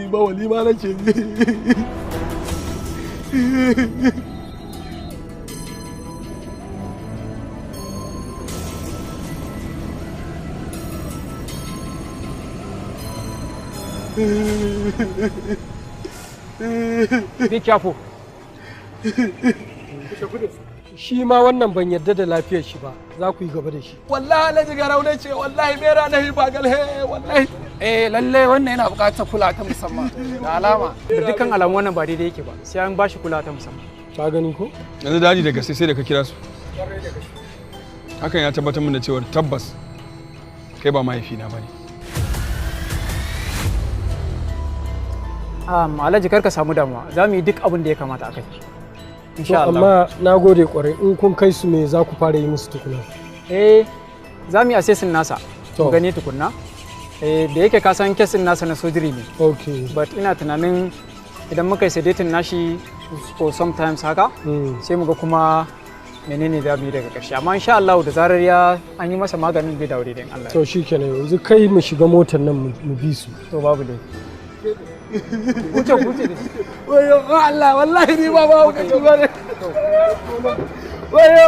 ni ba walima nake Be careful. Shi ma wannan ban yarda da lafiyar shi ba, za ku yi gaba da shi. Wallahi Alhaji Garau ne ce, wallahi bera na hiba galhe, wallahi. Lalle wannan yana buƙatar kula ta musamman da alama. Da dukkan alamu wannan ba daidai yake ba, sai an bashi kula ta musamman. Ka gani ko? Yanzu daji da gaske sai da ka kira su. Hakan ya tabbatar min da cewa tabbas kai ba mahaifina ba ne. Alhaji kar ka samu damuwa, za mu yi duk abin da ya kamata a kai. Insha Allah. Amma na gode kwarai, in kun kai su me za ku fara yi musu tukuna? Za mu yi assessing nasa, mu gani tukunna. Da yake ka san kesin nasa na surgery ne. Okay. But ina tunanin idan muka yi sedating nashi for sometimes haka, sai mu ga kuma menene za mu yi daga ƙarshe. Amma insha Allah da zarar ya an yi masa maganin bai dawo daidai Allah. To shikenan yanzu kai mu shiga motar nan mu bi su. To babu dai. Wuce da shi. Wayo Allah wallahi ni ba ba ka ci ba ne. Wayo